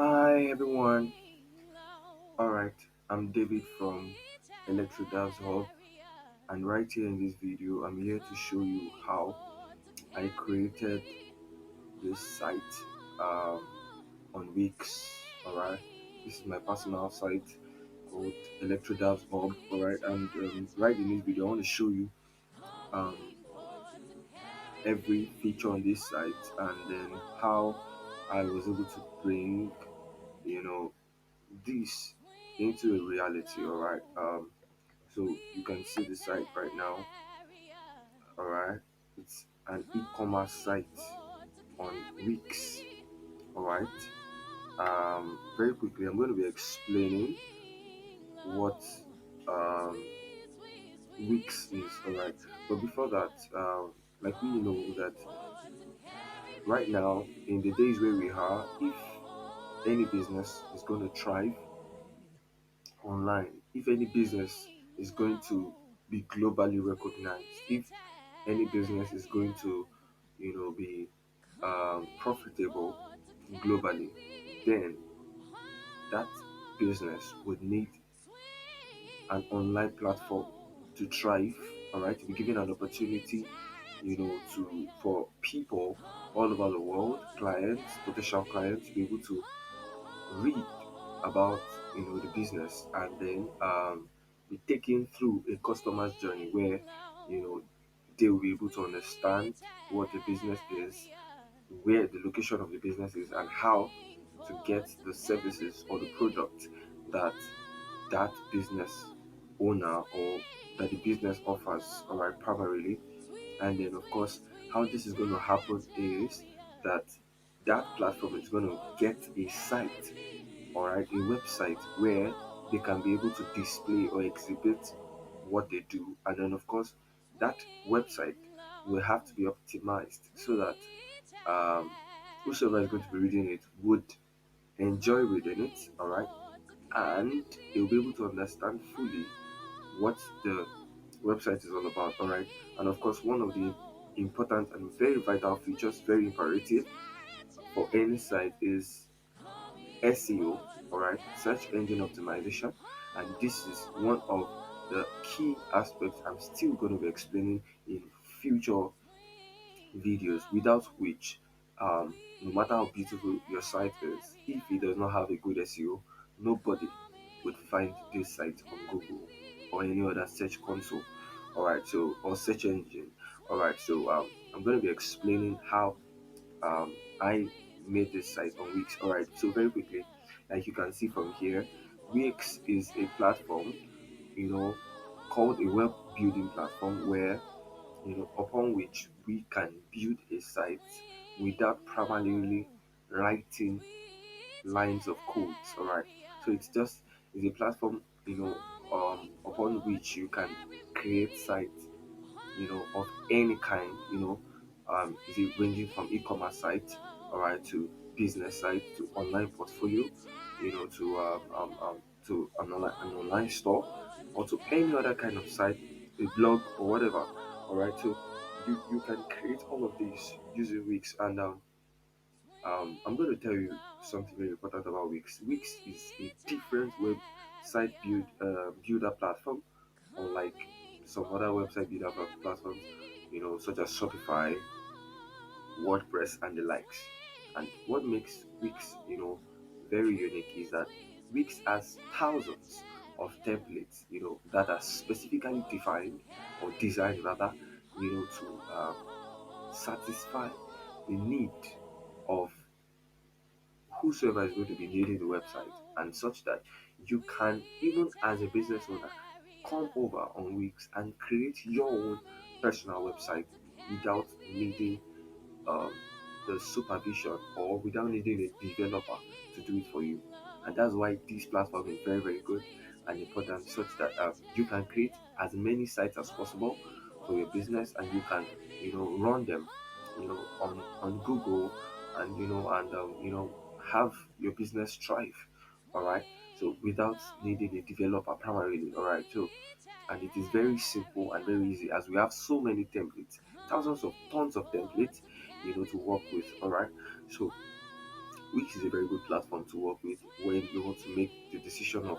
Hi everyone. Alright, I'm David from Electrodavs HUB, and right here in this video I'm here to show you how I created this site on Wix. Alright, this is my personal site called Electrodavs HUB. Alright, and right in this video I want to show you um, every feature on this site and then how I was able to bring you know this into a reality. All right, so you can see the site right now. All right, it's an e-commerce site on Wix. All right, very quickly I'm going to be explaining what um Wix is. All right, but before that, like we know that right now in the days where we are, if any business is going to thrive online, if any business is going to be globally recognized, if any business is going to, be profitable globally, then that business would need an online platform to thrive. All right, to be given an opportunity, to for people all over the world, clients, potential clients, to be able to read about the business and then be taken through a customer's journey where you know they will be able to understand what the business is, where the location of the business is, and how to get the services or the product that that business owner or that the business offers, all right, primarily. And then of course how this is going to happen is that that platform is going to get a site, all right, a website where they can be able to display or exhibit what they do. And then of course that website will have to be optimized so that whosoever is going to be reading it would enjoy reading it, all right, and they'll be able to understand fully what the website is all about, all right. And of course one of the important and very vital features, very imperative for any site, is SEO, all right, search engine optimization. And this is one of the key aspects I'm still going to be explaining in future videos, without which, no matter how beautiful your site is, if it does not have a good SEO, nobody would find this site on Google or any other search console. All right, so or search engine. All right, so I'm going to be explaining how I made this site on Wix. All right, so very quickly, like you can see from here, Wix is a platform, you know, called a web building platform where upon which we can build a site without primarily writing lines of codes. All right, so it's a platform, upon which you can create sites, of any kind, is it ranging from e-commerce site, all right, to business site, to online portfolio, to an online store, or to any other kind of site, a blog or whatever. All right, so you can create all of these using Wix, and I'm going to tell you something very important about Wix. Wix is a different website builder platform, unlike some other website builder platforms, such as Shopify, WordPress, and the likes. And what makes Wix, very unique is that Wix has thousands of templates, that are specifically defined or designed rather, to satisfy the need of whosoever is going to be needing the website, and such that you can, even as a business owner, come over on Wix and create your own personal website without needing um, the supervision or without needing a developer to do it for you. And that's why this platform is very, very good and important, such that you can create as many sites as possible for your business, and you can, run them, on Google, and have your business thrive. All right. So without needing a developer primarily. All right. So, and it is very simple and very easy, as we have so many templates, thousands of tons of templates, to work with. All right, so which is a very good platform to work with when you want to make the decision of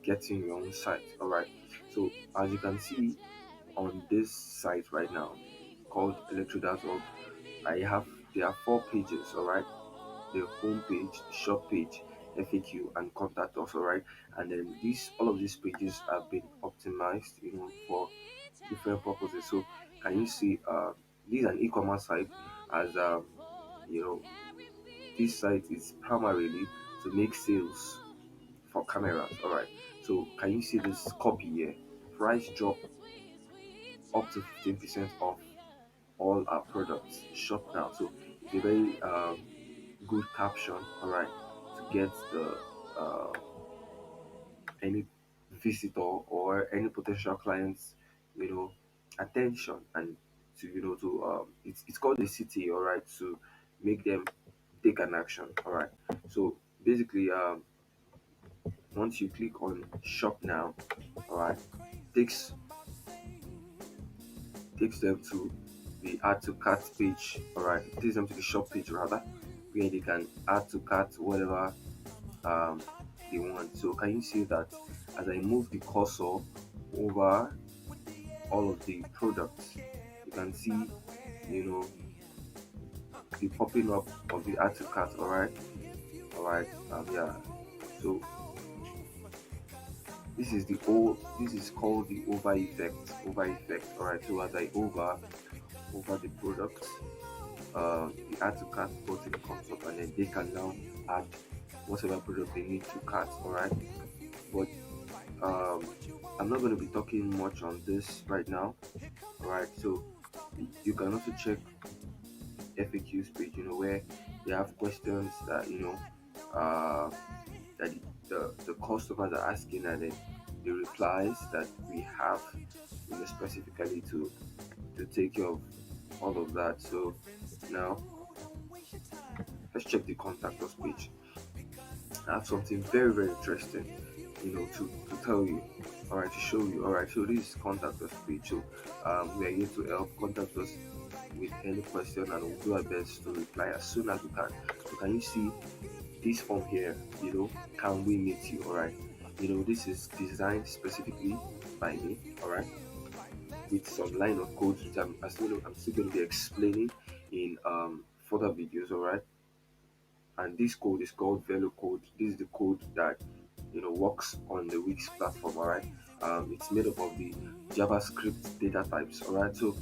getting your own site. All right. So as you can see on this site right now called Electrodavs HUB, I have there are 4 pages. All right, the home page, the shop page, FAQ, and contact us. All right, and then these all of these pages have been optimized, for different purposes. So can you see? This is an e-commerce site, as you know, this site is primarily to make sales for cameras. All right. So can you see this copy here? Price drop up to 15% off all our products. Shop now. So it's a very good caption. All right, to get the uh, any visitor or any potential clients, attention, and to it's called a city. All right, to make them take an action. All right. So basically, once you click on shop now, all right, takes takes them to the add to cart page. All right, takes them to the shop page rather, where they can add to cart whatever um they want. So can you see that as I move the cursor over all of the products, you can see you know the popping up of the add to cart. All right, yeah. So this is called the over effect. Over effect. All right. So as I over the products, the add to cart button comes up, and then they can now add whatever product they need to cart. All right. But um, I'm not going to be talking much on this right now. All right. So you can also check FAQs page. Where they have questions that uh, that the customers are asking, and then the replies that we have, specifically to take care of all of that. So now let's check the contact us page. I have something very very interesting, to tell you. All right, to show you. All right, so this is contact us page. So we are here to help. Contact us with any question, and we'll do our best to reply as soon as we can. So can you see this form here? Can we meet you? All right. This is designed specifically by me. All right, with some line of code which I'm still going to be explaining in further videos. All right, and this code is called Velo code. This is the code that works on the Wix platform. All right, it's made up of the JavaScript data types. All right, so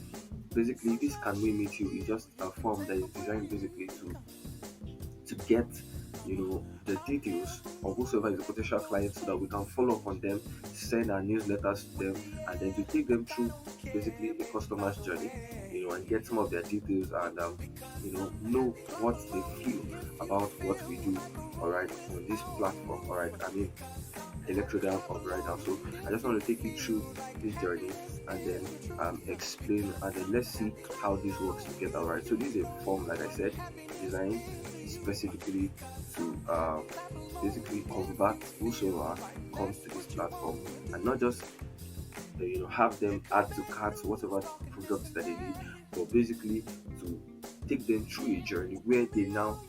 basically this can we meet you is just a form that is designed basically to get the details of whosoever is a potential client, so that we can follow up on them, send our newsletters to them, and then to take them through basically the customer's journey, and get some of their details, and know what they feel about what we do. All right, on this platform. All right, I mean Electrodavs HUB right now. So I just want to take you through this journey, and then explain, and then let's see how this works together. All right, so this is a form, like I said, designed specifically to basically convert whosoever comes to this platform, and not just have them add to carts whatever products that they need, but basically to take them through a journey where they now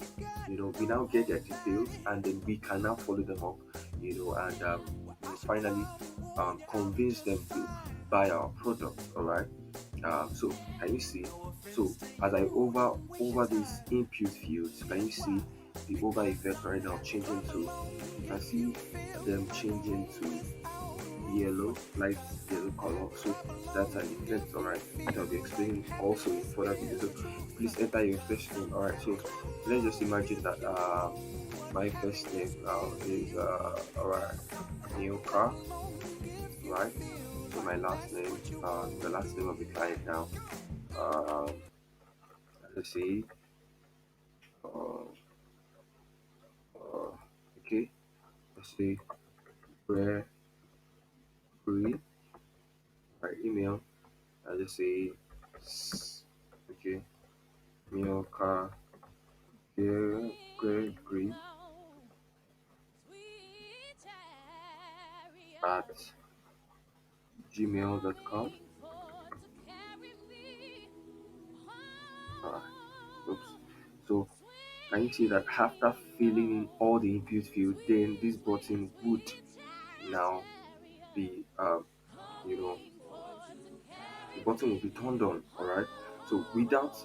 we now get their details, and then we can now follow them up, and finally convince them to buy our product. All right. So can you see? So as I over these input fields, can you see the over effect right now changing to? You can see them changing to yellow, light yellow color. So that's an effect. All right, which I'll be explaining also in further videos. So please enter your first name. All right. So let's just imagine that my first name is alright, Nioka, right? So my last name, the last name of the client now. Um, let's see. Uh, okay. Let's see. Where free. Right. Email. Let's say. Okay. Nioka Gregory at gmail.com. Alright. Oops. So Can you see that after filling in all the input field, then this button would now be, you know, the button will be turned on. All right. So without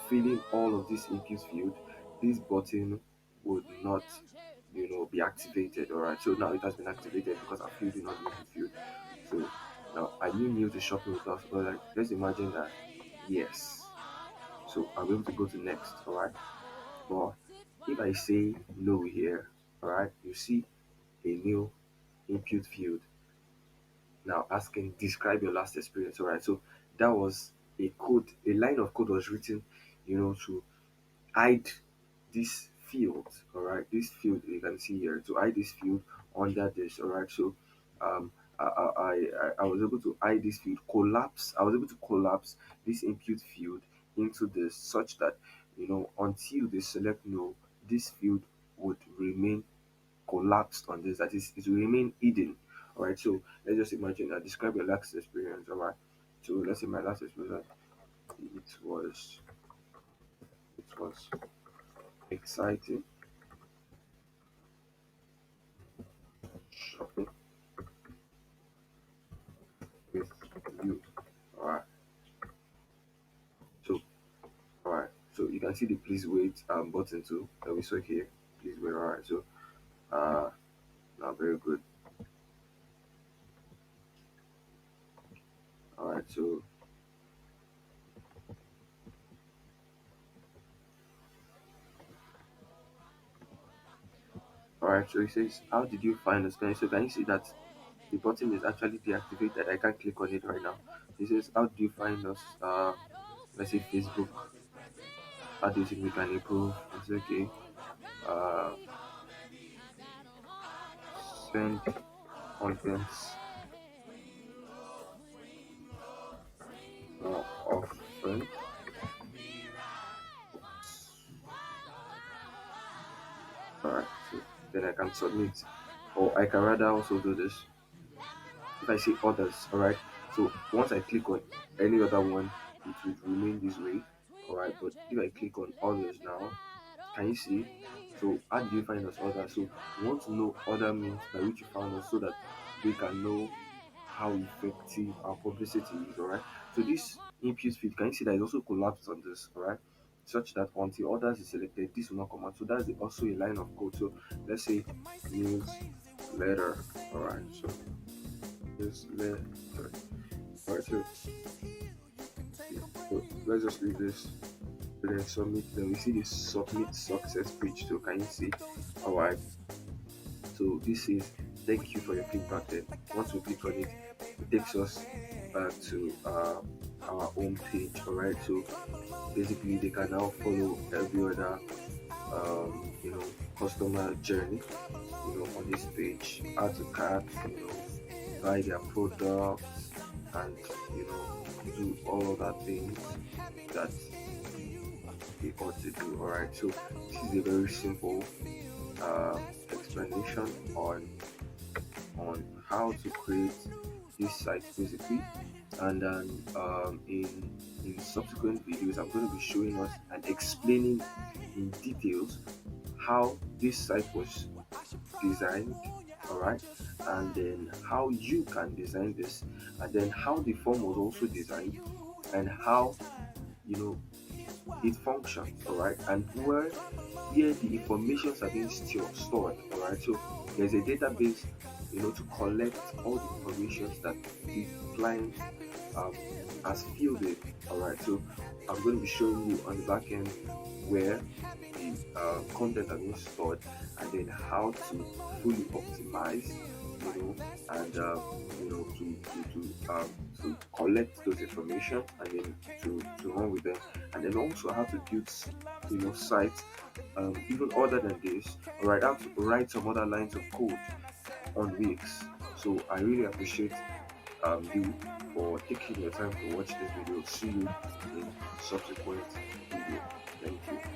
filling all of this input field, this button would not, be activated. All right. So now it has been activated because I filled in all the input field. So now, are you new to shopping with us? Or like, let's imagine that yes. So I'll be able to go to next. All right. But if I say no here, all right, you see a new input field now asking describe your last experience. All right. So that was a code, a line of code was written, to hide this field. All right, this field you can see here, to hide this field under this. All right, so um I was able to hide this field, collapse. I was able to collapse this input field into this, such that until they select no, this field would remain collapsed on this. That is, it will remain hidden. All right, so let's just imagine that. Describe your last experience. All right, so let's say my last experience, it was it was exciting shopping with you. All right, so all right, so you can see the please wait button too that we saw here. Please wait. All right, so uh now very good. All right, so all right, so it says how did you find us? Can you see that the button is actually deactivated? I can't click on it right now. It says how do you find us? Let's say Facebook. How do you think we can improve? It's okay. Uh, send contents more often. Alright, so then I can submit, or I can rather also do this if I say others. Alright, so once I click on any other one, it will remain this way. Alright, but if I click on others now, can you see? So how do you find us others? So we want to know other means by which you found us, so that we can know how effective our publicity is. All right, so this input feed, can you see that it also collapsed on this? All right, such that until others is selected, this will not come out. So that's also a line of code. So let's say newsletter. All right, so newsletter. All right, so let's just leave this. Then submit. Then we see the submit success page. So can you see? All right, so this is thank you for your feedback. Then once we click on it, it takes us back to our home page. All right, so basically they can now follow every other customer journey on this page, add to cart, buy their products, and do all of that things that they ought to do. All right, so this is a very simple explanation on how to create this site basically. And then in subsequent videos, I'm going to be showing us and explaining in details how this site was designed. All right, and then how you can design this, and then how the form was also designed, and how you know it functions. All right, and where the informations are being stored. All right, so there's a database to collect all the informations that the client um, has filled in. All right, so I'm going to be showing you on the back end where the content are being stored, and then how to fully optimize, and to collect those information, and then to run with them, and then also how to build sites even other than this. All right, how to write some other lines of code on Wix. So I really appreciate you for taking your time to watch this video. See you in subsequent video. Thank you.